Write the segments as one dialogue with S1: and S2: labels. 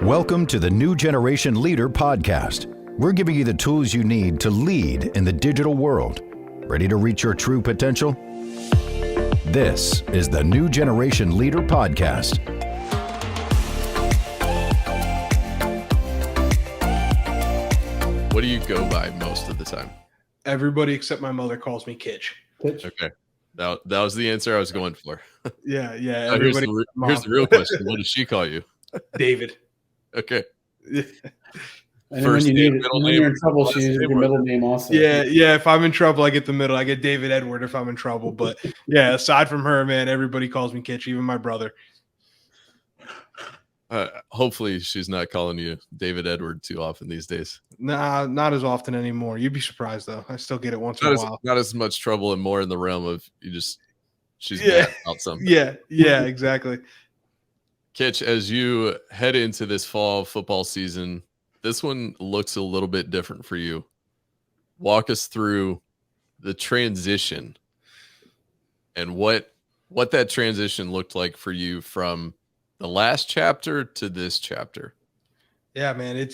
S1: Welcome to the New Generation Leader Podcast. We're giving you the tools you need to lead in the digital world. Ready to reach your true potential? This is the New Generation Leader Podcast.
S2: What do you go by most of the time?
S3: Everybody except my mother calls me Kitch.
S4: Kitch.
S2: Okay. That was the answer I was going for.
S3: Yeah.
S2: Here's the real question. What does she call you?
S3: David.
S2: Okay.
S3: Yeah.
S4: And then when you need it, when you're in trouble, she uses your middle name also.
S3: Yeah. If I'm in trouble, I get the middle. I get David Edward if I'm in trouble. But yeah, aside from her, man, everybody calls me Kitch, even my brother.
S2: Hopefully she's not calling you David Edward too often these days.
S3: Nah, not as often anymore. You'd be surprised though. I still get it once in a while.
S2: Not as much trouble and more in the realm of she's mad about something.
S3: Yeah, exactly.
S2: Kitch, as you head into this fall football season, this one looks a little bit different for you. Walk us through the transition and what that transition looked like for you from the last chapter to this chapter.
S3: Yeah, man,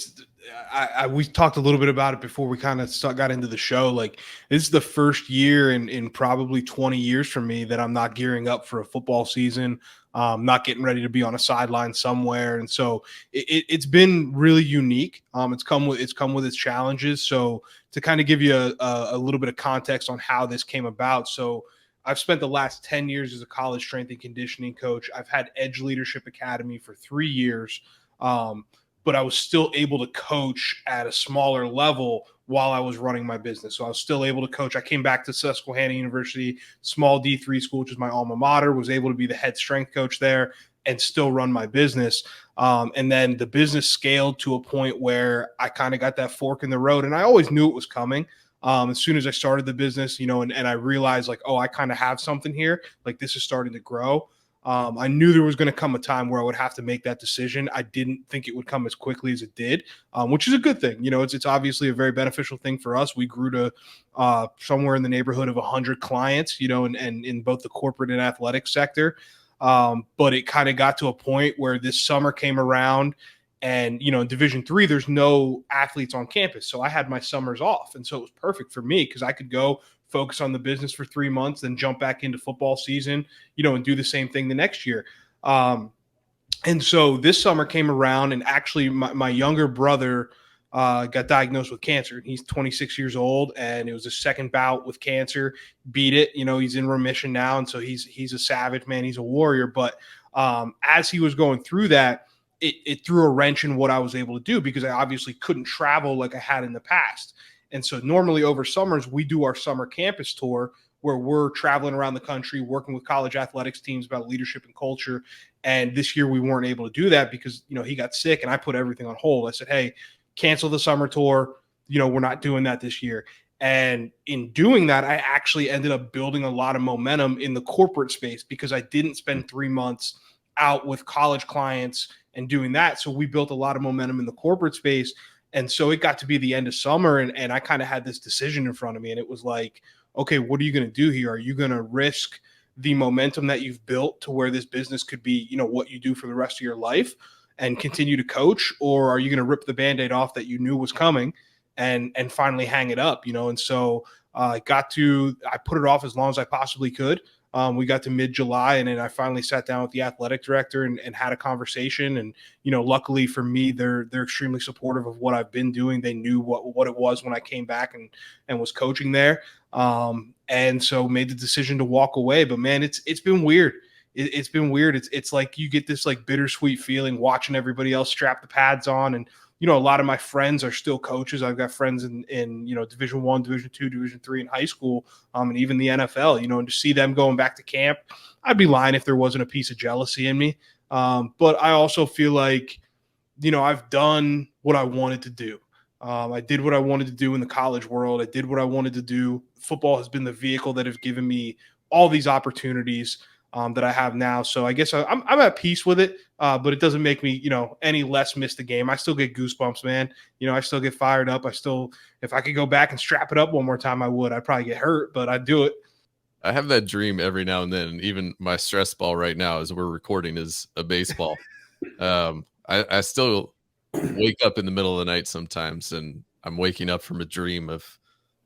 S3: we talked a little bit about it before we kind of got into the show. Like, this is the first year in probably 20 years for me that I'm not gearing up for a football season, not getting ready to be on a sideline somewhere. And so it's been really unique. It's come with its challenges. So to kind of give you a little bit of context on how this came about. So I've spent the last 10 years as a college strength and conditioning coach. I've had Edge Leadership Academy for 3 years. But I was still able to coach at a smaller level while I was running my business. So I was still able to coach. I came back to Susquehanna University, small D3 school, which is my alma mater, was able to be the head strength coach there and still run my business. And then the business scaled to a point where I kind of got that fork in the road, and I always knew it was coming. As soon as I started the business, and I realized like, I kind of have something here. Like, this is starting to grow. I knew there was going to come a time where I would have to make that decision. I didn't think it would come as quickly as it did, which is a good thing. It's obviously a very beneficial thing for us. We grew to somewhere in the neighborhood of 100 clients, and in both the corporate and athletic sector. But it kind of got to a point where this summer came around, and in Division III, there's no athletes on campus, so I had my summers off, and so it was perfect for me because I could go focus on the business for 3 months, then jump back into football season, and do the same thing the next year. And so this summer came around, and actually my younger brother got diagnosed with cancer. He's 26 years old, and it was his second bout with cancer. Beat it. He's in remission now, and so he's a savage, man. He's a warrior. But as he was going through that, it threw a wrench in what I was able to do because I obviously couldn't travel like I had in the past. And so normally over summers, we do our summer campus tour where we're traveling around the country, working with college athletics teams about leadership and culture. And this year we weren't able to do that because, he got sick, and I put everything on hold. I said, hey, cancel the summer tour. We're not doing that this year. And in doing that, I actually ended up building a lot of momentum in the corporate space because I didn't spend 3 months out with college clients and doing that. So we built a lot of momentum in the corporate space. And so it got to be the end of summer, and I kind of had this decision in front of me, and it was like, okay, what are you going to do here? Are you going to risk the momentum that you've built to where this business could be, what you do for the rest of your life and continue to coach? Or are you going to rip the Band-Aid off that you knew was coming and finally hang it up, And so I put it off as long as I possibly could. We got to mid-July, and then I finally sat down with the athletic director and had a conversation. And, luckily for me, they're extremely supportive of what I've been doing. They knew what it was when I came back and was coaching there. And so made the decision to walk away. But man, it's been weird. It's been weird. It's like you get this like bittersweet feeling watching everybody else strap the pads on. And, a lot of my friends are still coaches. I've got friends in Division I, Division II, Division III in high school, and even the NFL, and to see them going back to camp, I'd be lying if there wasn't a piece of jealousy in me. But I also feel like, I've done what I wanted to do. I did what I wanted to do in the college world. I did what I wanted to do. Football has been the vehicle that has given me all these opportunities that I have now. So I guess I'm at peace with it, but it doesn't make me, any less miss the game. I still get goosebumps, man. I still get fired up. If I could go back and strap it up one more time, I would. I'd probably get hurt, but I'd do it.
S2: I have that dream every now and then. Even my stress ball right now as we're recording is a baseball. I still wake up in the middle of the night sometimes, and I'm waking up from a dream of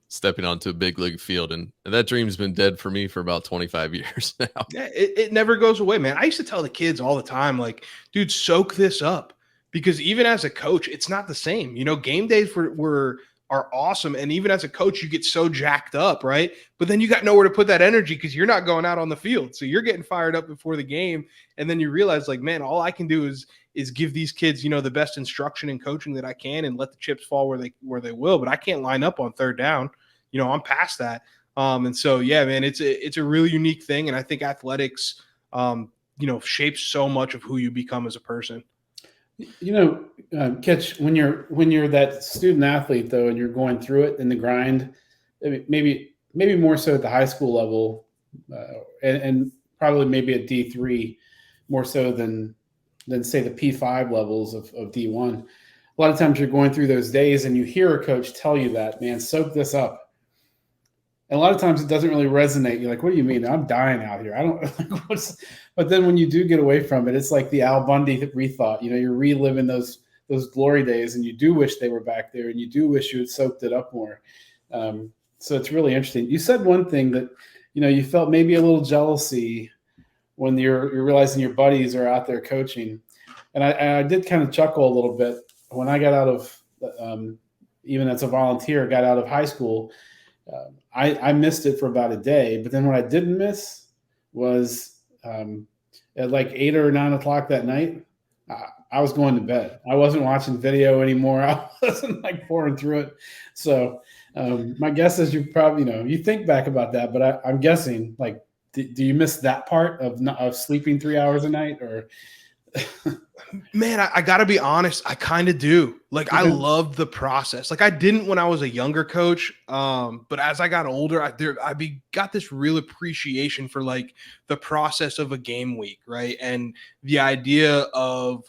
S2: stepping onto a big league field, and that dream's been dead for me for about 25 years now.
S3: Yeah, it never goes away, man. I used to tell the kids all the time, like, dude, soak this up, because even as a coach, it's not the same. Game days are awesome, and even as a coach, you get so jacked up, right? But then you got nowhere to put that energy because you're not going out on the field, so you're getting fired up before the game, and then you realize, like, man, all I can do is give these kids, the best instruction and coaching that I can, and let the chips fall where they will. But I can't line up on third down. I'm past that. And so, yeah, man, it's a really unique thing. And I think athletics, shapes so much of who you become as a person.
S4: Kitch, when you're that student athlete though, and you're going through it in the grind, maybe more so at the high school level, and probably maybe at D3 more so than say the P5 levels of D1. A lot of times you're going through those days and you hear a coach tell you that, man, soak this up. And a lot of times it doesn't really resonate. You're like, what do you mean? I'm dying out here. I don't like but then when you do get away from it, it's like the Al Bundy rethought. You're reliving those glory days, and you do wish they were back there, and you do wish you had soaked it up more. So it's really interesting. You said one thing that, you felt maybe a little jealousy when you're realizing your buddies are out there coaching. And I did kind of chuckle a little bit when I got out of, even as a volunteer, got out of high school. I missed it for about a day, but then what I didn't miss was at like 8 or 9 o'clock that night, I was going to bed. I wasn't watching video anymore. I wasn't like pouring through it. So my guess is you probably, you think back about that, but I'm guessing, like, do you miss that part of sleeping 3 hours a night, or?
S3: Man, I got to be honest. I kind of do. Like, I loved the process. Like, I didn't when I was a younger coach. But as I got older, I got this real appreciation for like the process of a game week, right? And the idea of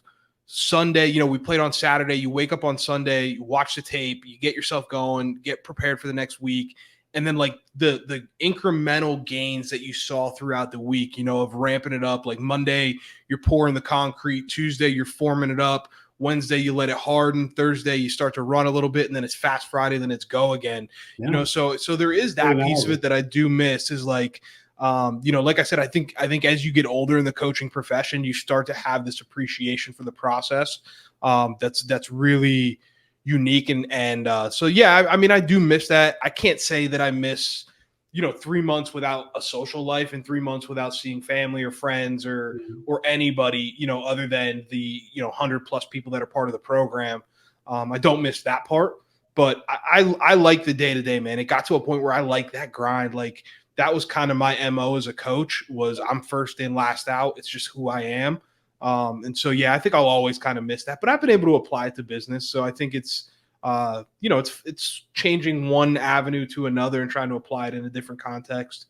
S3: Sunday, we played on Saturday. You wake up on Sunday, you watch the tape, you get yourself going, get prepared for the next week. And then like the incremental gains that you saw throughout the week, of ramping it up. Like Monday, you're pouring the concrete. Tuesday, you're forming it up. Wednesday, you let it harden. Thursday, you start to run a little bit, and then it's fast Friday, then it's go again.
S4: Yeah.
S3: So there is that piece of it that I do miss, is like, like I said, I think as you get older in the coaching profession, you start to have this appreciation for the process. That's really unique. And so, yeah, I mean, I do miss that. I can't say that I miss, 3 months without a social life and 3 months without seeing family or friends or anybody, other than the, 100+ people that are part of the program. I don't miss that part, but I like the day-to-day, man. It got to a point where I like that grind. Like, that was kind of my MO as a coach, was I'm first in, last out. It's just who I am. And so, yeah, I think I'll always kind of miss that, but I've been able to apply it to business. So I think it's, it's changing one avenue to another and trying to apply it in a different context.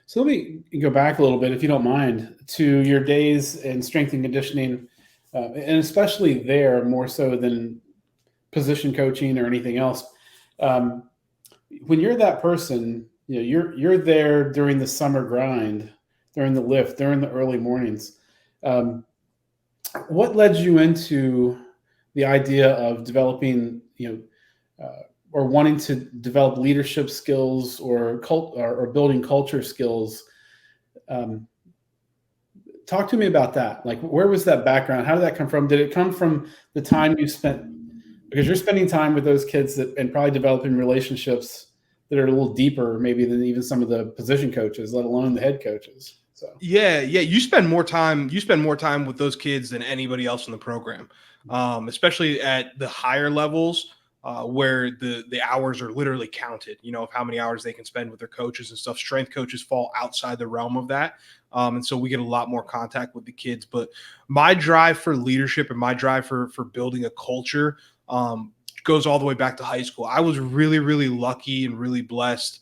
S4: So let me go back a little bit, if you don't mind, to your days in strength and conditioning, and especially there more so than position coaching or anything else. When you're that person, you're there during the summer grind, during the lift, during the early mornings. What led you into the idea of developing, or wanting to develop leadership skills or building culture skills? Talk to me about that. Like, where was that background? How did that come from? Did it come from the time you spent, because you're spending time with those kids and probably developing relationships that are a little deeper maybe than even some of the position coaches, let alone the head coaches. So. Yeah.
S3: You spend more time with those kids than anybody else in the program, especially at the higher levels, where the hours are literally counted, of how many hours they can spend with their coaches and stuff. Strength coaches fall outside the realm of that. And so we get a lot more contact with the kids. But my drive for leadership and my drive for building a culture goes all the way back to high school. I was really, really lucky and really blessed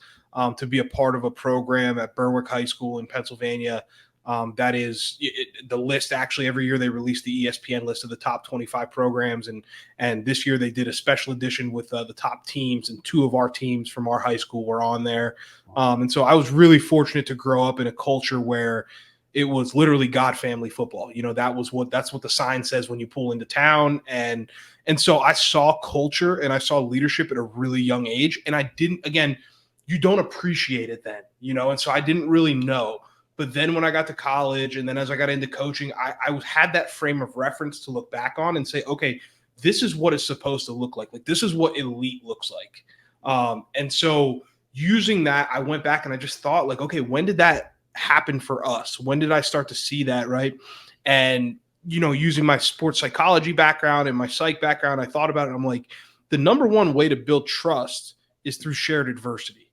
S3: to be a part of a program at Berwick High School in Pennsylvania. That is the list. Actually, every year they release the ESPN list of the top 25 programs. And this year they did a special edition with the top teams, and 2 of our teams from our high school were on there. And so I was really fortunate to grow up in a culture where It was literally God family football. That's what the sign says when you pull into town. And so I saw culture and I saw leadership at a really young age. And you don't appreciate it then, and so I didn't really know. But then when I got to college and then as I got into coaching, I had that frame of reference to look back on and say, okay, this is what it's supposed to look like. Like, this is what elite looks like. And so using that, I went back and I just thought, like, okay, when did that happen for us? When did I start to see that? Right. And, using my sports psychology background and my psych background, I thought about it. I'm like, the number one way to build trust is through shared adversity.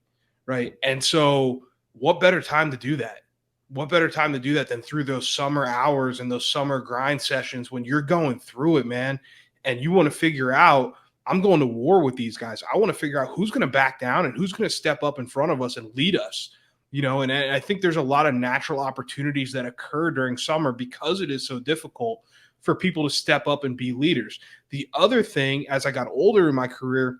S3: Right. And so what better time to do that? What better time to do that than through those summer hours and those summer grind sessions when you're going through it, man, and you want to figure out, I'm going to war with these guys. I want to figure out who's going to back down and who's going to step up in front of us and lead us, and I think there's a lot of natural opportunities that occur during summer because it is so difficult for people to step up and be leaders. The other thing, as I got older in my career,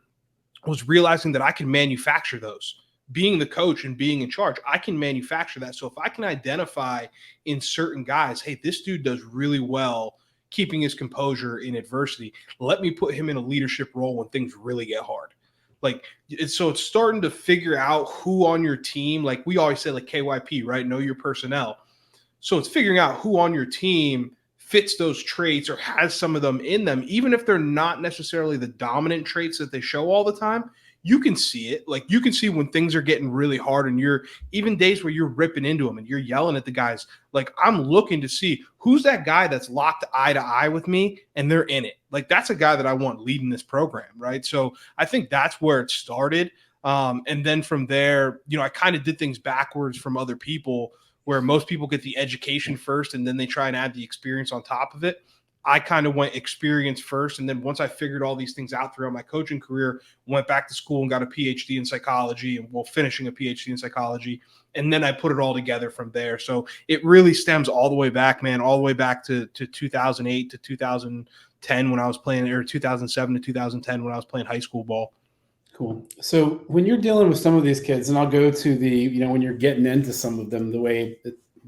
S3: was realizing that I can manufacture those. Being the coach and being in charge, I can manufacture that. So if I can identify in certain guys, hey, this dude does really well keeping his composure in adversity, let me put him in a leadership role when things really get hard. Like, it's starting to figure out who on your team, like we always say, like KYP, right? Know your personnel. So it's figuring out who on your team fits those traits or has some of them in them, even if they're not necessarily the dominant traits that they show all the time. You can see it. Like, you can see when things are getting really hard and you're even days where you're ripping into them and you're yelling at the guys. Like, I'm looking to see who's that guy that's locked eye to eye with me and they're in it. Like, that's a guy that I want leading this program. Right. So I think that's where it started. And then from there, I kind of did things backwards from other people, where most people get the education first and then they try and add the experience on top of it. I kind of went experience first. And then once I figured all these things out throughout my coaching career, went back to school and got a PhD in psychology and finishing a PhD in psychology. And then I put it all together from there. So it really stems all the way back, man, all the way back to 2008 to 2010 when I was playing, or 2007 to 2010 when I was playing high school ball.
S4: Cool. So when you're dealing with some of these kids, and I'll go to the, when you're getting into some of them, the way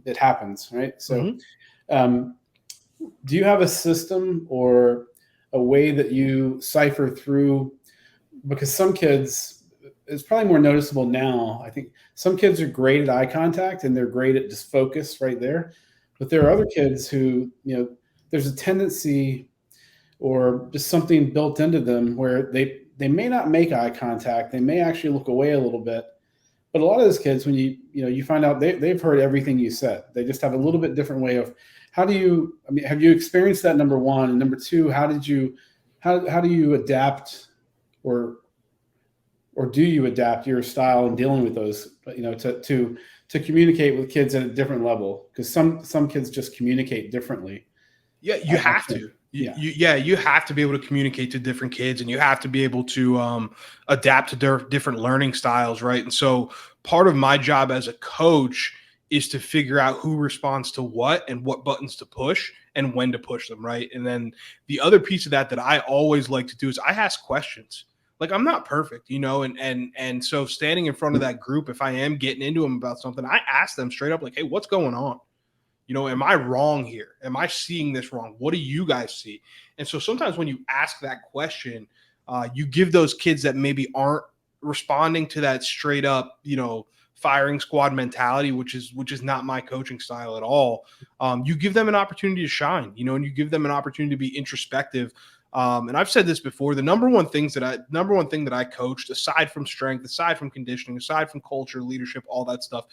S4: it happens, right? So, do you have a system or a way that you cipher through? Because some kids, it's probably more noticeable now. I think some kids are great at eye contact and they're great at just focus right there. But there are other kids who, there's a tendency or just something built into them where they may not make eye contact. They may actually look away a little bit. But a lot of those kids, when you find out they've heard everything you said, they just have a little bit different way of, have you experienced that, number one? And number two, how do you adapt or do you adapt your style in dealing with those, to communicate with kids at a different level? Because some kids just communicate differently.
S3: Yeah, you have to. You have to be able to communicate to different kids, and you have to be able to adapt to their different learning styles, right? And so part of my job as a coach is to figure out who responds to what and what buttons to push and when to push them, right? And then the other piece of that I always like to do is I ask questions. Like, I'm not perfect, and so standing in front of that group, if I am getting into them about something, I ask them straight up, like, hey, what's going on? Am I wrong here? Am I seeing this wrong? What do you guys see? And so sometimes when you ask that question, you give those kids that maybe aren't responding to that straight up, firing squad mentality, which is not my coaching style at all. You give them an opportunity to shine, and you give them an opportunity to be introspective. And I've said this before, the number one thing that I coached, aside from strength, aside from conditioning, aside from culture, leadership, all that stuff,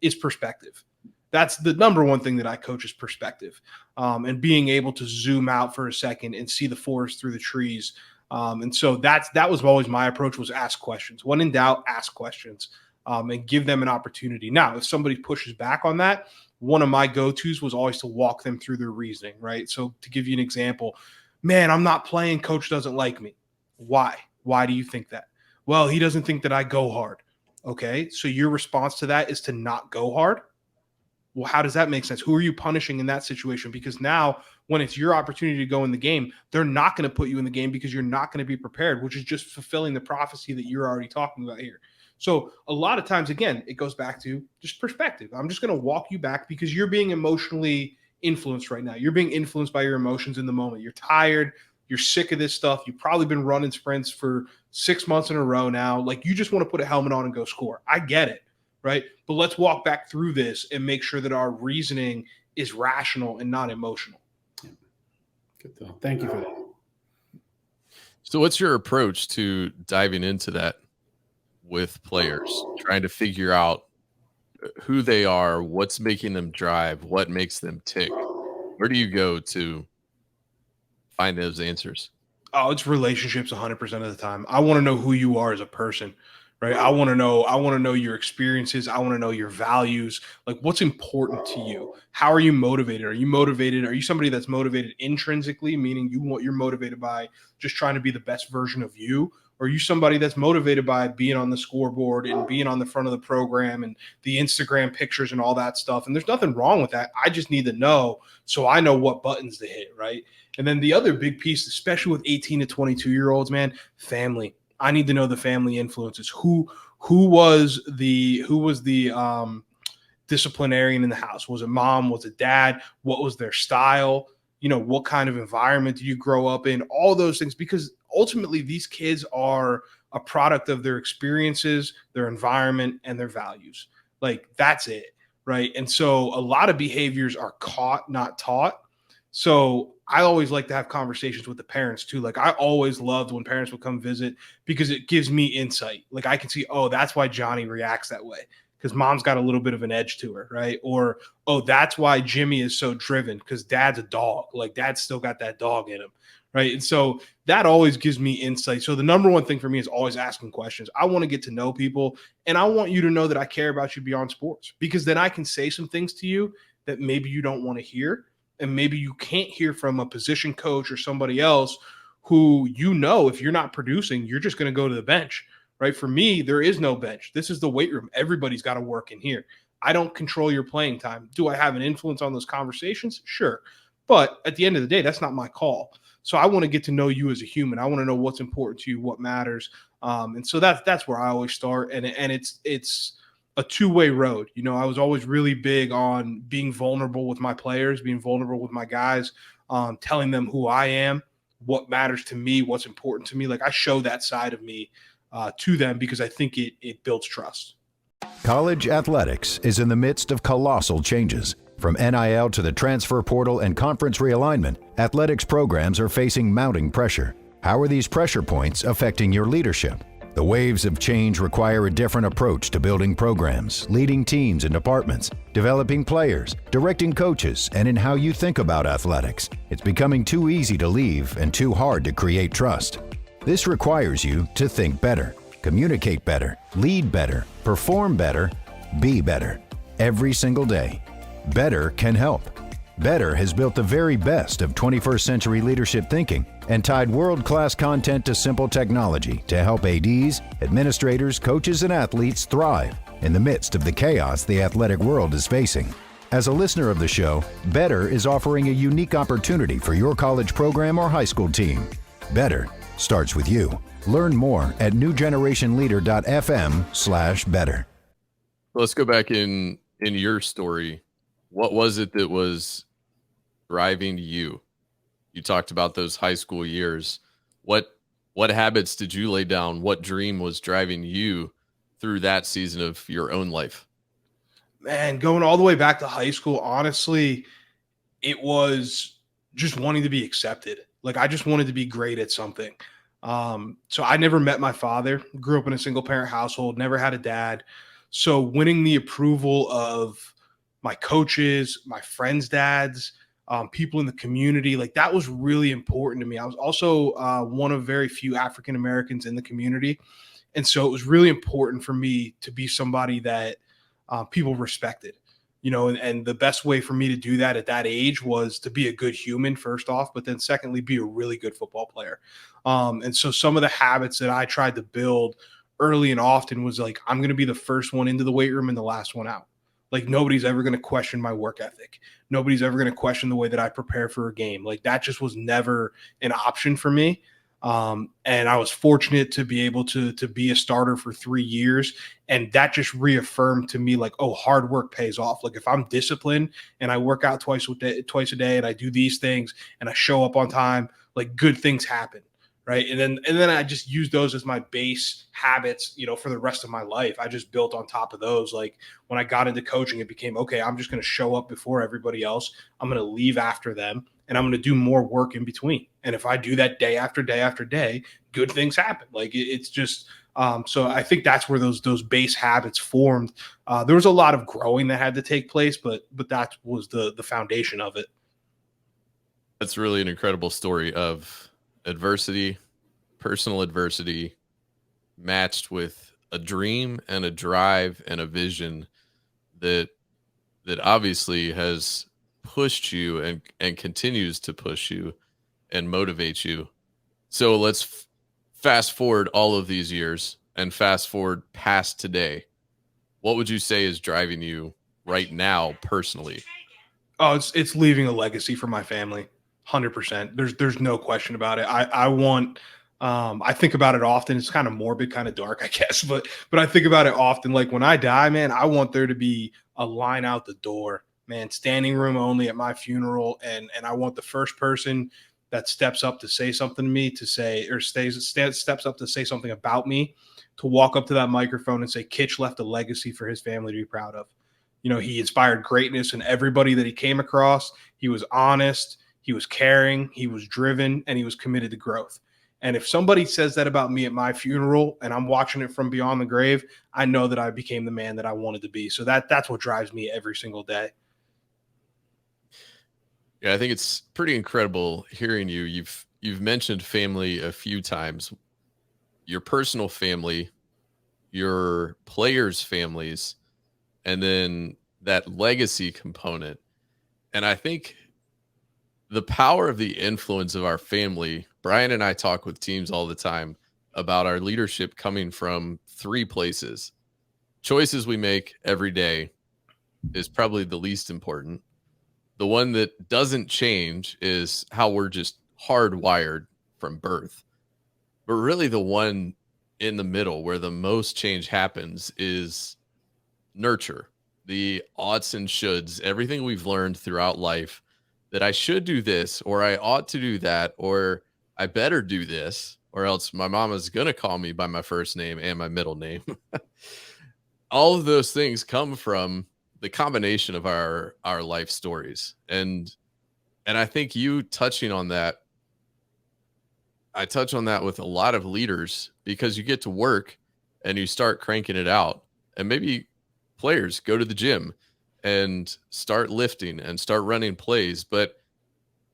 S3: is perspective. That's the number one thing that I coach, is perspective, and being able to zoom out for a second and see the forest through the trees. And so that was always my approach, was ask questions. When in doubt, ask questions, and give them an opportunity. Now, if somebody pushes back on that, one of my go-tos was always to walk them through their reasoning, right? So to give you an example, man, I'm not playing. Coach doesn't like me. Why? Why do you think that? Well, he doesn't think that I go hard. Okay, so your response to that is to not go hard. Well, how does that make sense? Who are you punishing in that situation? Because now when it's your opportunity to go in the game, they're not going to put you in the game because you're not going to be prepared, which is just fulfilling the prophecy that you're already talking about here. So a lot of times, again, it goes back to just perspective. I'm just going to walk you back because you're being emotionally influenced right now. You're being influenced by your emotions in the moment. You're tired. You're sick of this stuff. You've probably been running sprints for 6 months in a row now. Like, you just want to put a helmet on and go score. I get it, right? But let's walk back through this and make sure that our reasoning is rational and not emotional.
S4: Good though. Thank you for that.
S2: So what's your approach to diving into that with players, trying to figure out who they are, what's making them drive, what makes them tick? Where do you go to find those answers?
S3: Oh, it's relationships 100% of the time. I want to know who you are as a person, right? I want to know your experiences. I want to know your values. Like, what's important to you? How are you motivated? Are you somebody that's motivated intrinsically, meaning you're motivated by just trying to be the best version of you? Or are you somebody that's motivated by being on the scoreboard and being on the front of the program and the Instagram pictures and all that stuff? And there's nothing wrong with that. I just need to know so I know what buttons to hit, right? And then the other big piece, especially with 18 to 22-year-olds, man, family. I need to know the family influences. Who was the disciplinarian in the house? Was it mom? Was it dad? What was their style? What kind of environment did you grow up in? All those things, because ultimately these kids are a product of their experiences, their environment, and their values. Like, that's it, right? And so a lot of behaviors are caught, not taught. So I always like to have conversations with the parents too. Like, I always loved when parents would come visit because it gives me insight. Like, I can see, oh, that's why Johnny reacts that way, because mom's got a little bit of an edge to her, right? Or, oh, that's why Jimmy is so driven because dad's a dog. Like, dad's still got that dog in him, right? And so that always gives me insight. So the number one thing for me is always asking questions. I want to get to know people, and I want you to know that I care about you beyond sports, because then I can say some things to you that maybe you don't want to hear, and maybe you can't hear from a position coach or somebody else who, if you're not producing, you're just going to go to the bench. Right? For me, there is no bench. This is the weight room. Everybody's got to work in here. I don't control your playing time. Do I have an influence on those conversations? Sure. But at the end of the day, that's not my call. So I want to get to know you as a human. I want to know what's important to you, what matters. And so that's where I always start. And it's a two-way road. I was always really big on being vulnerable with my players, being vulnerable with my guys, telling them who I am, what matters to me, what's important to me. Like, I show that side of me to them because I think it builds trust.
S1: College athletics is in the midst of colossal changes. From NIL to the transfer portal and conference realignment, athletics programs are facing mounting pressure. How are these pressure points affecting your leadership? The waves of change require a different approach to building programs, leading teams and departments, developing players, directing coaches, and in how you think about athletics. It's becoming too easy to leave and too hard to create trust. This requires you to think better, communicate better, lead better, perform better, be better, every single day. Better can help. Better has built the very best of 21st century leadership thinking and tied world-class content to simple technology to help ADs, administrators, coaches, and athletes thrive in the midst of the chaos the athletic world is facing. As a listener of the show, Better is offering a unique opportunity for your college program or high school team. Better starts with you. Learn more at newgenerationleader.fm/better.
S2: Let's go back in your story. What was it that was driving you? You talked about those high school years. What habits did you lay down? What dream was driving you through that season of your own life?
S3: Man, going all the way back to high school, honestly, it was just wanting to be accepted. Like, I just wanted to be great at something. So I never met my father, grew up in a single parent household, never had a dad. So winning the approval of my coaches, my friends' dads, people in the community, like, that was really important to me. I was also one of very few African Americans in the community. And so it was really important for me to be somebody that people respected, and the best way for me to do that at that age was to be a good human, first off, but then secondly, be a really good football player. And so some of the habits that I tried to build early and often was like, I'm going to be the first one into the weight room and the last one out. Like, nobody's ever going to question my work ethic. Nobody's ever going to question the way that I prepare for a game. Like, that just was never an option for me. And I was fortunate to be able to be a starter for 3 years. And that just reaffirmed to me, like, oh, hard work pays off. Like if I'm disciplined and I work out twice a day and I do these things and I show up on time, like good things happen. Right. And then I just use those as my base habits, you know, for the rest of my life. I just built on top of those. Like when I got into coaching, it became, okay, I'm just going to show up before everybody else. I'm going to leave after them, and I'm going to do more work in between. And if I do that day after day after day, good things happen. Like it's just, so I think that's where those base habits formed. There was a lot of growing that had to take place, but that was the foundation of it.
S2: That's really an incredible story of adversity, personal adversity, matched with a dream and a drive and a vision that obviously has pushed you and continues to push you and motivate you. So let's fast forward all of these years and fast forward past today. What would you say is driving you right now personally?
S3: Oh, it's leaving a legacy for my family. 100%. There's no question about it. I want, I think about it often. It's kind of morbid, kind of dark, I guess, but I think about it often. Like when I die, man, I want there to be a line out the door, man, standing room only at my funeral, and I want the first person that steps up to say something to me to say, or steps up to say something about me, to walk up to that microphone and say, Kitch left a legacy for his family to be proud of. You know, he inspired greatness in everybody that he came across. He was honest, he was caring, he was driven, and he was committed to growth. And if somebody says that about me at my funeral and I'm watching it from beyond the grave, I know that I became the man that I wanted to be. So that's what drives me every single day.
S2: Yeah, I think it's pretty incredible hearing you. You've mentioned family a few times. Your personal family, your players' families, and then that legacy component. And I think the power of the influence of our family, Brian and I talk with teams all the time about our leadership coming from 3 places. Choices we make every day is probably the least important. The one that doesn't change is how we're just hardwired from birth. But really the one in the middle where the most change happens is nurture, the oughts and shoulds, everything we've learned throughout life, that I should do this, or I ought to do that, or I better do this, or else my mama's going to call me by my first name and my middle name. All of those things come from the combination of our life stories. And I think you touching on that, I touch on that with a lot of leaders, because you get to work and you start cranking it out, and maybe players go to the gym and start lifting and start running plays. But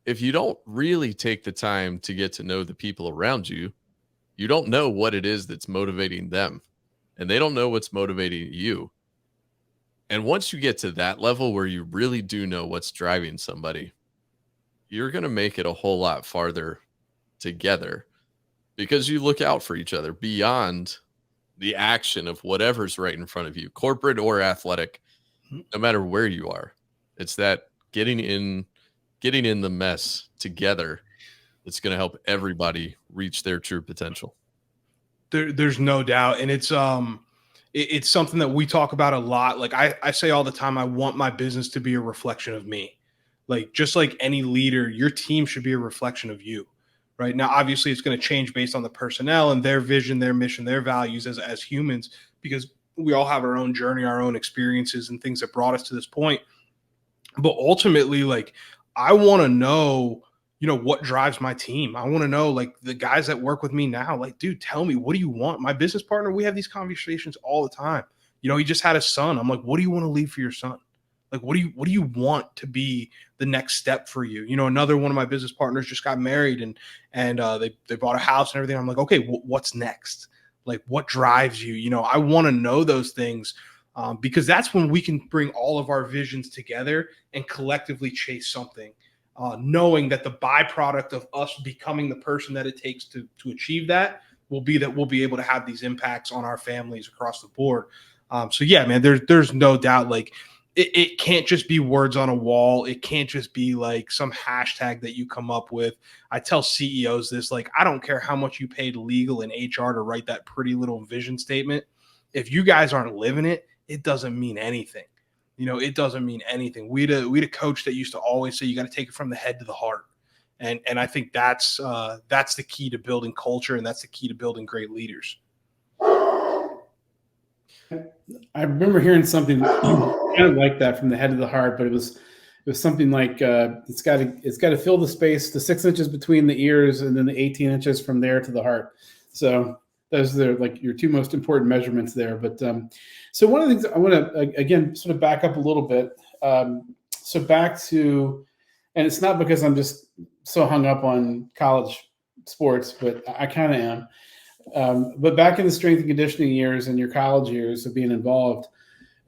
S2: if you don't really take the time to get to know the people around you, you don't know what it is that's motivating them, and they don't know what's motivating you. And once you get to that level where you really do know what's driving somebody, you're going to make it a whole lot farther together, because you look out for each other beyond the action of whatever's right in front of you, corporate or athletic, no matter where you are. It's that getting in the mess together that's going to help everybody reach their true potential.
S3: There's no doubt. And it's something that we talk about a lot. Like I say all the time, I want my business to be a reflection of me. Like, just like any leader, your team should be a reflection of you. Right now, obviously, it's going to change based on the personnel and their vision, their mission, their values as humans, because we all have our own journey, our own experiences, and things that brought us to this point. But ultimately, like, I want to know, you know, what drives my team. I want to know, like, the guys that work with me now, like, dude, tell me, what do you want? My business partner, we have these conversations all the time. You know, he just had a son. I'm like, what do you want to leave for your son? Like, what do you want to be the next step for you? You know, another one of my business partners just got married and they bought a house and everything. I'm like, okay, what's next? Like, what drives you? You know, I want to know those things, because that's when we can bring all of our visions together and collectively chase something, knowing that the byproduct of us becoming the person that it takes to achieve that will be that we'll be able to have these impacts on our families across the board. So yeah, man, there's no doubt, like, it can't just be words on a wall. It can't just be like some hashtag that you come up with. I tell CEOs this, like, I don't care how much you paid legal and HR to write that pretty little vision statement. If you guys aren't living it, it doesn't mean anything. It doesn't mean anything. We had a coach that used to always say, you got to take it from the head to the heart. And I think that's the key to building culture, and that's the key to building great leaders.
S4: I remember hearing something kind of like that, from the head to the heart, but it was something like it's got to fill the space, the 6 inches between the ears, and then the 18 inches from there to the heart. So those are like your two most important measurements there. But so one of the things I want to again sort of back up a little bit. So back to, and it's not because I'm just so hung up on college sports, but I kind of am. But back in the strength and conditioning years and your college years of being involved,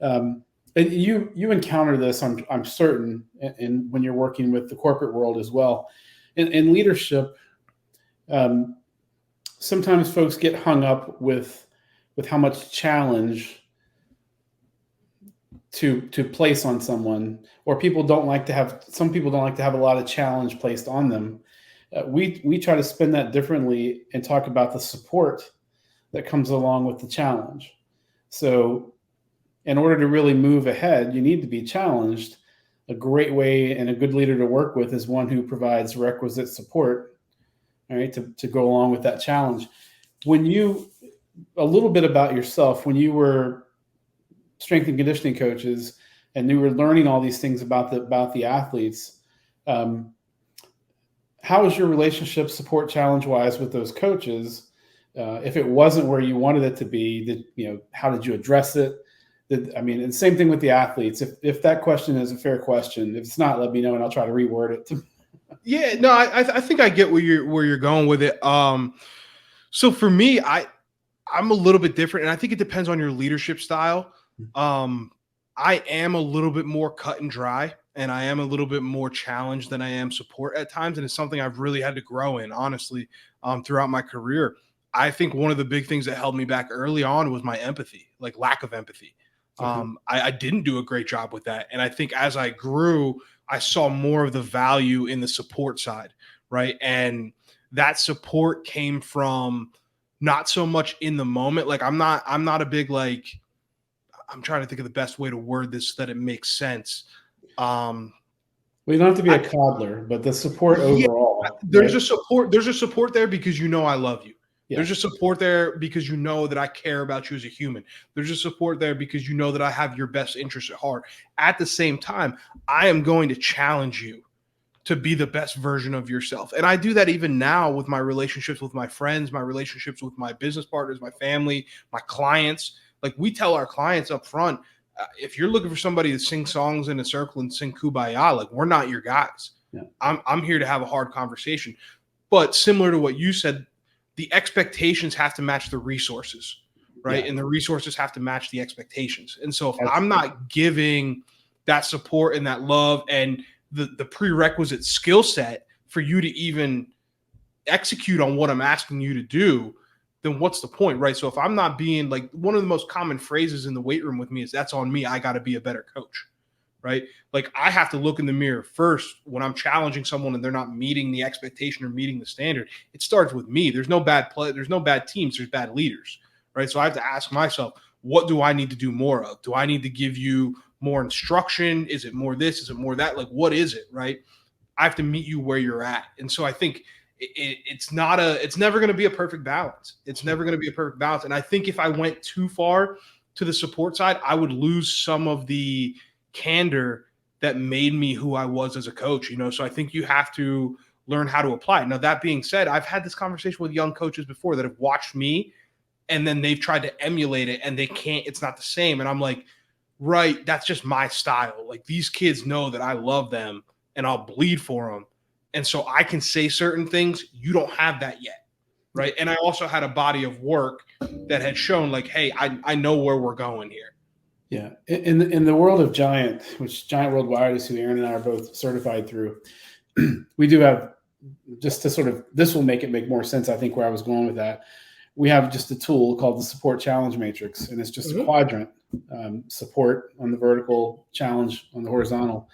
S4: and you encounter this, I'm certain, and when you're working with the corporate world as well, in leadership, sometimes folks get hung up with how much challenge to place on someone, or some people don't like to have a lot of challenge placed on them. We try to spin that differently and talk about the support that comes along with the challenge. So in order to really move ahead, you need to be challenged. A great way and a good leader to work with is one who provides requisite support, all right, to go along with that challenge. A little bit about yourself, when you were strength and conditioning coaches and you were learning all these things about the athletes, how was your relationship support challenge wise with those coaches? If it wasn't where you wanted it to be, how did you address it? And same thing with the athletes. If that question is a fair question, if it's not, let me know and I'll try to reword it.
S3: Yeah, no, I think I get where you're going with it. So for me, I'm a little bit different, and I think it depends on your leadership style. I am a little bit more cut and dry, and I am a little bit more challenged than I am support at times. And it's something I've really had to grow in, honestly, throughout my career. I think one of the big things that held me back early on was my empathy, like lack of empathy. I didn't do a great job with that. And I think as I grew, I saw more of the value in the support side, right? And that support came from not so much in the moment. Like I'm not a big, like, I'm trying to think of the best way to word this so that it makes sense.
S4: Well, you don't have to be a coddler, but the support overall.
S3: There's a support there because I love you.
S4: Yeah.
S3: There's a support there because you know that I care about you as a human. There's a support there because you know that I have your best interest at heart. At the same time, I am going to challenge you to be the best version of yourself. And I do that even now with my relationships with my friends, my relationships with my business partners, my family, my clients. Like, we tell our clients up front, if you're looking for somebody to sing songs in a circle and sing Kumbaya, like, we're not your guys.
S4: Yeah.
S3: I'm here to have a hard conversation. But similar to what you said, the expectations have to match the resources, right? Yeah. And the resources have to match the expectations. And so if I'm not giving that support and that love and the prerequisite skill set for you to even execute on what I'm asking you to do, then what's the point, right? So if I'm not being, like, one of the most common phrases in the weight room with me is, that's on me. I got to be a better coach, right? Like, I have to look in the mirror first when I'm challenging someone and they're not meeting the expectation or meeting the standard. It starts with me. There's no bad play. There's no bad teams. There's bad leaders, right? So I have to ask myself, what do I need to do more of? Do I need to give you more instruction? Is it more this? Is it more that? Like, what is it, right? I have to meet you where you're at. And so I think it's never going to be a perfect balance. It's never going to be a perfect balance. And I think if I went too far to the support side, I would lose some of the candor that made me who I was as a coach, So I think you have to learn how to apply it. Now, that being said, I've had this conversation with young coaches before that have watched me and then they've tried to emulate it and they can't, it's not the same. And I'm like, right, that's just my style. Like, these kids know that I love them and I'll bleed for them. And so I can say certain things. You don't have that yet, right? And I also had a body of work that had shown, like, hey, I know where we're going here.
S4: Yeah. In the world of Giant, which Giant Worldwide is who Aaron and I are both certified through, we do have, just to sort of, this will make it make more sense, I think, where I was going with that. We have just a tool called the Support Challenge Matrix, and it's just a quadrant, support on the vertical, challenge on the horizontal.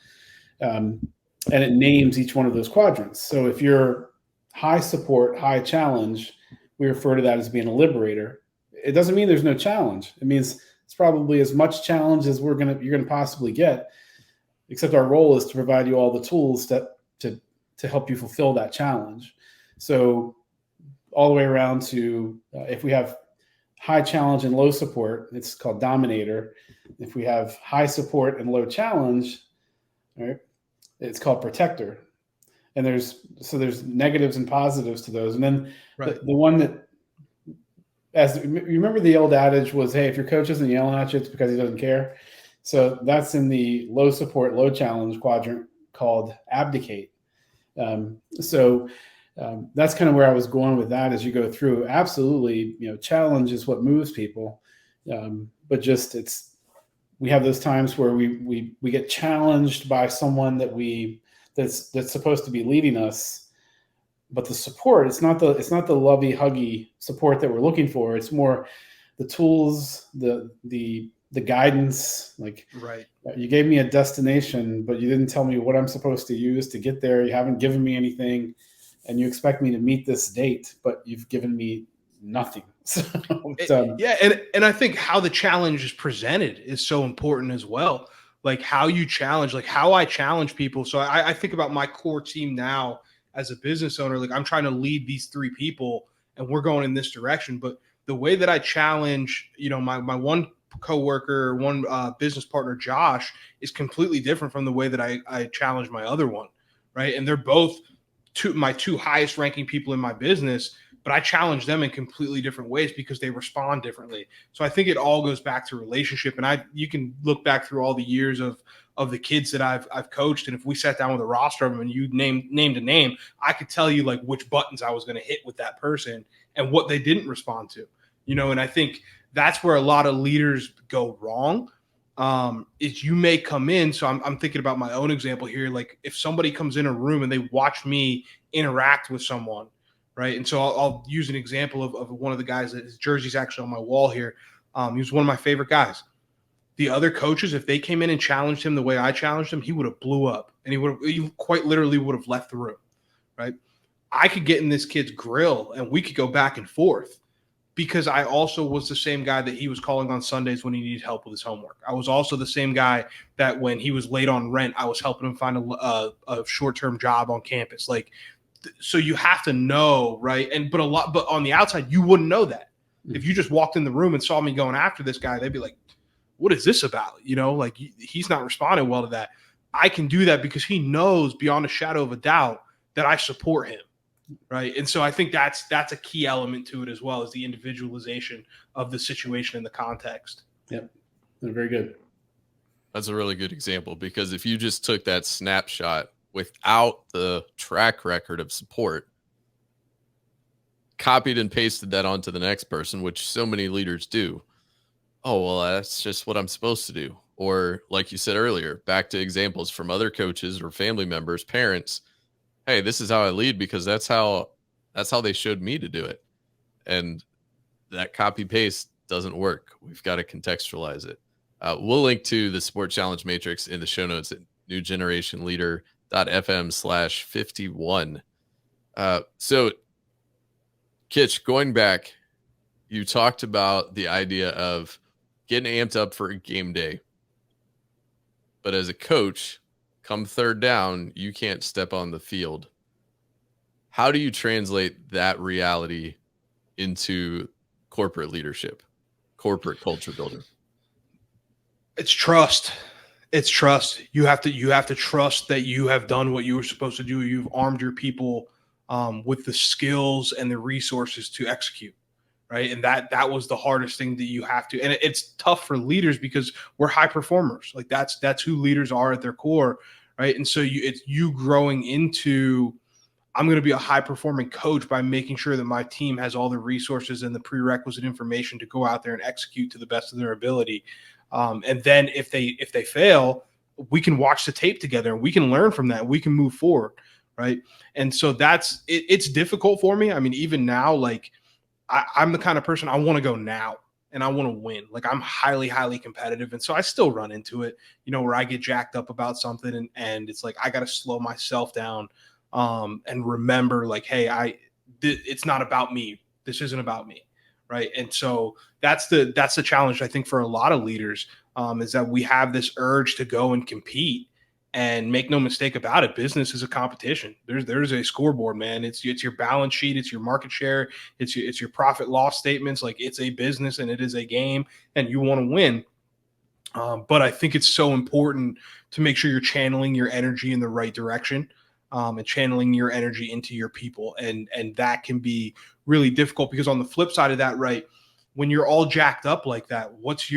S4: And it names each one of those quadrants. So if you're high support, high challenge, we refer to that as being a liberator. It doesn't mean there's no challenge. It means it's probably as much challenge as you're gonna possibly get, except our role is to provide you all the tools to help you fulfill that challenge. So all the way around to if we have high challenge and low support, it's called dominator. If we have high support and low challenge, right, it's called protector. And there's negatives and positives to those. And then the one that, you remember the old adage was, hey, if your coach isn't yelling at you, it's because he doesn't care. So that's in the low support, low challenge quadrant called abdicate. That's kind of where I was going with that as you go through. Absolutely, challenge is what moves people. But just we have those times where we get challenged by someone that's supposed to be leading us. But the support, it's not the lovey huggy support that we're looking for. It's more the tools, the guidance. Like,
S3: right,
S4: you gave me a destination, but you didn't tell me what I'm supposed to use to get there. You haven't given me anything, and you expect me to meet this date, but you've given me nothing.
S3: And I think how the challenge is presented is so important as well. Like how you challenge, like how I challenge people. So I think about my core team now as a business owner. Like I'm trying to lead these 3 people, and we're going in this direction. But the way that I challenge, my one coworker, one business partner, Josh, is completely different from the way that I challenge my other one, right? And they're both my 2 highest ranking people in my business, but I challenge them in completely different ways because they respond differently. So I think it all goes back to relationship. And you can look back through all the years of the kids that I've coached, and if we sat down with a roster of them and you named a name, I could tell you like which buttons I was going to hit with that person and what they didn't respond to. And I think that's where a lot of leaders go wrong. Is you may come in. So I'm thinking about my own example here. Like if somebody comes in a room and they watch me interact with someone, right? And so I'll use an example of one of the guys that his jersey's actually on my wall here. He was one of my favorite guys. The other coaches, if they came in and challenged him the way I challenged him, he would have blew up, and he quite literally would have left the room, right? I could get in this kid's grill and we could go back and forth, because I also was the same guy that he was calling on Sundays when he needed help with his homework. I was also the same guy that when he was late on rent, I was helping him find a short-term job on campus. Like, so you have to know, right? But on the outside, you wouldn't know that. If you just walked in the room and saw me going after this guy, they'd be like, what is this about? Like he's not responding well to that. I can do that because he knows beyond a shadow of a doubt that I support him. Right. And so I think that's a key element to it as well, as the individualization of the situation and the context.
S4: Yep. Very good.
S2: That's a really good example, because if you just took that snapshot without the track record of support, copied and pasted that onto the next person, which so many leaders do. Oh, well, that's just what I'm supposed to do. Or like you said earlier, back to examples from other coaches or family members, parents. Hey, this is how I lead because that's how they showed me to do it. And that copy paste doesn't work. We've got to contextualize it. We'll link to the Support Challenge Matrix in the show notes at newgenerationleader.fm/51. So Kitch, going back, you talked about the idea of getting amped up for a game day. But as a coach, come third down, you can't step on the field. How do you translate that reality into corporate leadership, corporate culture building?
S3: It's trust. It's trust. You have to trust that you have done what you were supposed to do. You've armed your people with the skills and the resources to execute. Right. And that was the hardest thing that you have to. And it's tough for leaders because we're high performers. Like that's who leaders are at their core. Right. And so it's you growing into, I'm going to be a high performing coach by making sure that my team has all the resources and the prerequisite information to go out there and execute to the best of their ability. And then if they fail, we can watch the tape together and we can learn from that. We can move forward. Right. And so it's difficult for me. I mean, even now, like, I'm the kind of person I want to go now. and I want to win. Like, I'm highly, highly competitive. And so I still run into it, where I get jacked up about something and it's like, I got to slow myself down and remember like, hey, it's not about me. This isn't about me. Right. And so that's the challenge, I think, for a lot of leaders, is that we have this urge to go and compete. And make no mistake about it, business is a competition. There's a scoreboard, man. It's your balance sheet, it's your market share, it's your profit loss statements. Like, it's a business and it is a game, and you want to win. But I think it's so important to make sure you're channeling your energy in the right direction, and channeling your energy into your people, and that can be really difficult because on the flip side of that, right, when you're all jacked up like that, what's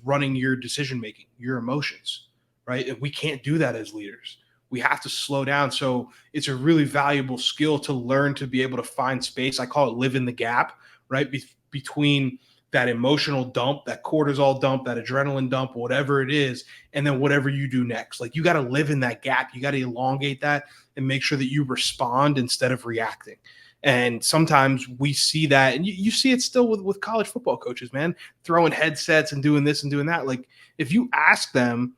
S3: running your decision making? Your emotions. Right. And we can't do that as leaders. We have to slow down. So it's a really valuable skill to learn to be able to find space. I call it live in the gap, right? Between that emotional dump, that cortisol dump, that adrenaline dump, whatever it is, and then whatever you do next. Like, you got to live in that gap. You got to elongate that and make sure that you respond instead of reacting. And sometimes we see that, and you see it still with college football coaches, man, throwing headsets and doing this and doing that. Like, if you ask them,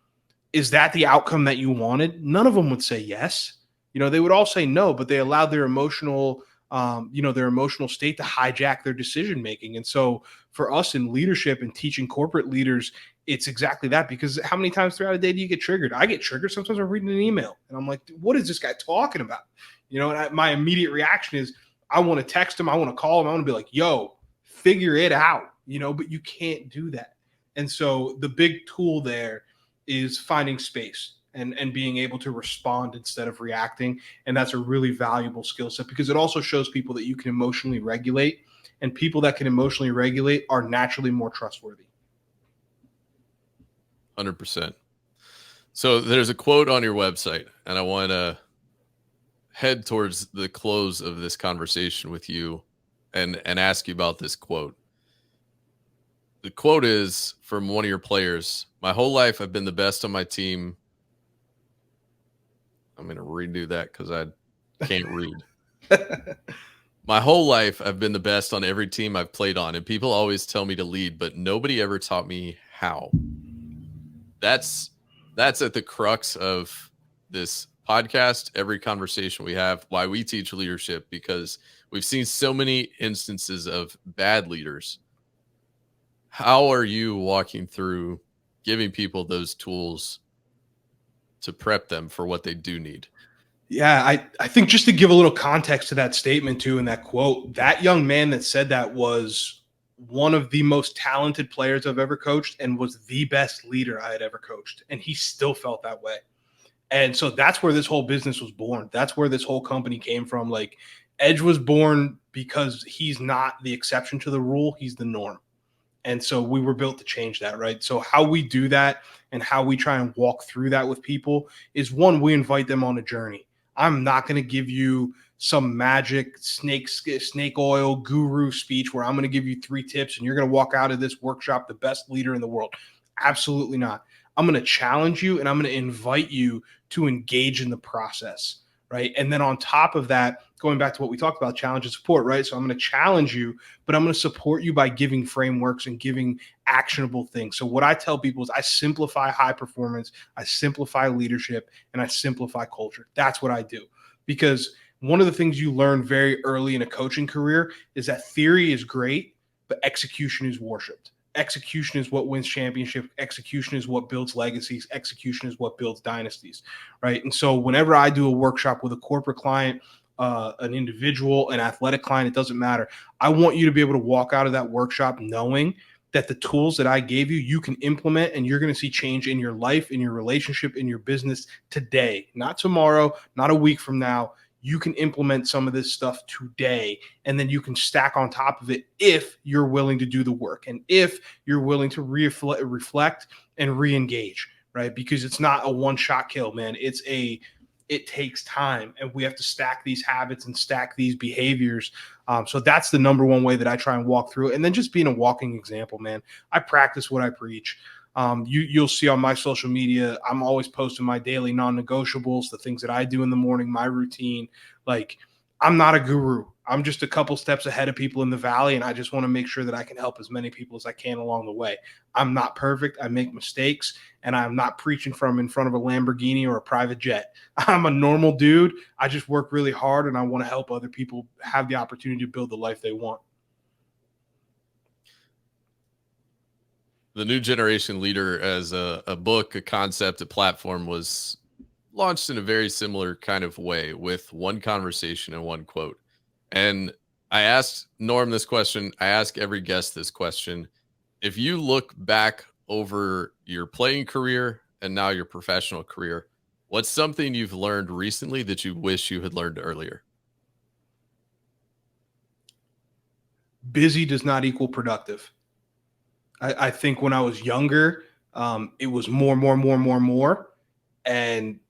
S3: is that the outcome that you wanted? None of them would say yes. They would all say no, but they allowed their emotional, their emotional state to hijack their decision making. And so for us in leadership and teaching corporate leaders, it's exactly that. Because how many times throughout a day do you get triggered? I get triggered. Sometimes I'm reading an email and I'm like, what is this guy talking about? And my immediate reaction is, I want to text him. I want to call him. I want to be like, yo, figure it out, but you can't do that. And so the big tool there is finding space and being able to respond instead of reacting. And that's a really valuable skill set because it also shows people that you can emotionally regulate, and people that can emotionally regulate are naturally more trustworthy.
S2: 100%. So there's a quote on your website, and I want to head towards the close of this conversation with you and ask you about this quote. The quote is from one of your players. My whole life, I've been the best on my team. I'm going to redo that because I can't read. My whole life, I've been the best on every team I've played on, and people always tell me to lead, but nobody ever taught me how. That's at the crux of this podcast, every conversation we have, why we teach leadership, because we've seen so many instances of bad leaders. How are you walking through giving people those tools to prep them for what they do need?
S3: Yeah, I think just to give a little context to that statement too, and that quote, that young man that said that was one of the most talented players I've ever coached and was the best leader I had ever coached. And he still felt that way. And so that's where this whole business was born. That's where this whole company came from. Like, Edge was born because he's not the exception to the rule. He's the norm. And so we were built to change that, right? So how we do that and how we try and walk through that with people is, one, we invite them on a journey. I'm not going to give you some magic snake oil guru speech where I'm going to give you 3 tips and you're going to walk out of this workshop the best leader in the world. Absolutely not. I'm going to challenge you and I'm going to invite you to engage in the process, right? And then on top of that, going back to what we talked about, challenge and support, right? So I'm going to challenge you, but I'm going to support you by giving frameworks and giving actionable things. So what I tell people is I simplify high performance, I simplify leadership, and I simplify culture. That's what I do. Because one of the things you learn very early in a coaching career is that theory is great, but execution is worshipped. Execution is what wins championships. Execution is what builds legacies. Execution is what builds dynasties, right? And so whenever I do a workshop with a corporate client, an individual, an athletic client, it doesn't matter. I want you to be able to walk out of that workshop knowing that the tools that I gave you, you can implement, and you're going to see change in your life, in your relationship, in your business today, not tomorrow, not a week from now. You can implement some of this stuff today, and then you can stack on top of it if you're willing to do the work and if you're willing to reflect and re-engage, right? Because it's not a one-shot kill, man. It takes time, and we have to stack these habits and stack these behaviors. So that's the number one way that I try and walk through it. And then just being a walking example, man. I practice what I preach. You'll see on my social media, I'm always posting my daily non-negotiables, the things that I do in the morning, my routine. Like, I'm not a guru. I'm just a couple steps ahead of people in the valley, and I just want to make sure that I can help as many people as I can along the way. I'm not perfect. I make mistakes, and I'm not preaching from in front of a Lamborghini or a private jet. I'm a normal dude. I just work really hard, and I want to help other people have the opportunity to build the life they want.
S2: The New Generation Leader as a book, a concept, a platform was launched in a very similar kind of way with one conversation and one quote. And I asked Norm this question. I ask every guest this question. If you look back over your playing career and now your professional career, what's something you've learned recently that you wish you had learned earlier?
S3: Busy does not equal productive. I think when I was younger, it was more, and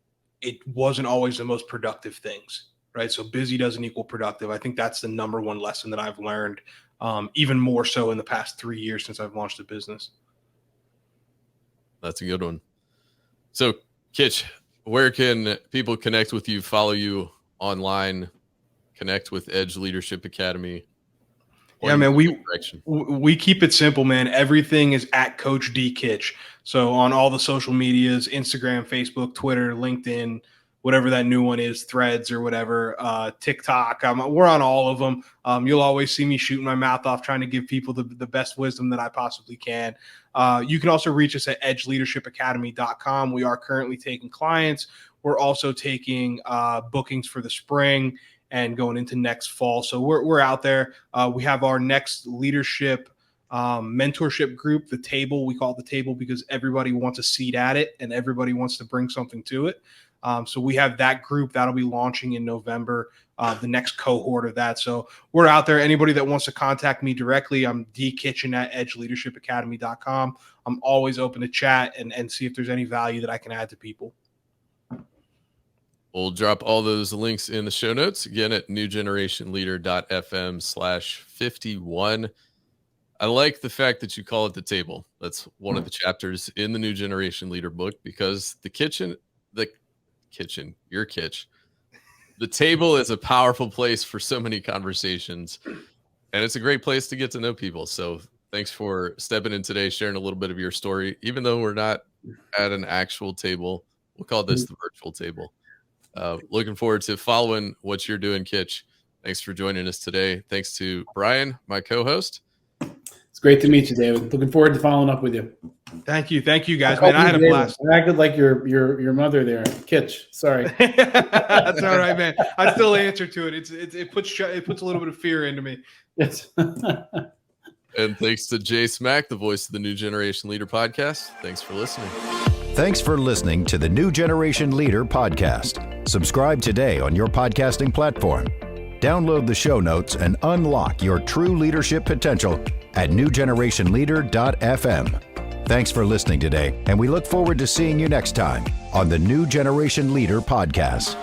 S3: it wasn't always the most productive things. Right. So busy doesn't equal productive. I think that's the number one lesson that I've learned, even more so in the past 3 years since I've launched a business.
S2: That's a good one. So, Kitch, where can people connect with you, follow you online, connect with Edge Leadership Academy?
S3: Yeah, man, we keep it simple, man. Everything is at Coach D Kitch. So on all the social medias, Instagram, Facebook, Twitter, LinkedIn, whatever that new one is, Threads or whatever, TikTok. We're on all of them. You'll always see me shooting my mouth off trying to give people the best wisdom that I possibly can. You can also reach us at edgeleadershipacademy.com. We are currently taking clients. We're also taking bookings for the spring and going into next fall. So we're out there. We have our next leadership mentorship group, the table. We call it the table because everybody wants a seat at it and everybody wants to bring something to it. So we have that group that'll be launching in November, the next cohort of that. So we're out there. Anybody that wants to contact me directly, I'm dkitchen at edgeleadershipacademy.com. I'm always open to chat and see if there's any value that I can add to people.
S2: We'll drop all those links in the show notes again at newgenerationleader.fm/51. I like the fact that you call it the table. That's one of the chapters in the New Generation Leader book, because the table is a powerful place for so many conversations, and it's a great place to get to know people. So thanks for stepping in today, sharing a little bit of your story. Even though we're not at an actual table, we'll call this the virtual table. Looking forward to following what you're doing, Kitch. Thanks for joining us today. Thanks to Brian, my co-host.
S4: It's great to meet you, David. Looking forward to following up with you.
S3: Thank you, guys. Man, I had a blast.
S4: I acted like your mother there, Kitch. Sorry.
S3: That's all right, man. I still answer to it. It puts a little bit of fear into me.
S4: Yes.
S2: And thanks to Jay Smack, the voice of the New Generation Leader podcast. Thanks for listening.
S1: Thanks for listening to the New Generation Leader podcast. Subscribe today on your podcasting platform. Download the show notes and unlock your true leadership potential at newgenerationleader.fm. Thanks for listening today, and we look forward to seeing you next time on the New Generation Leader podcast.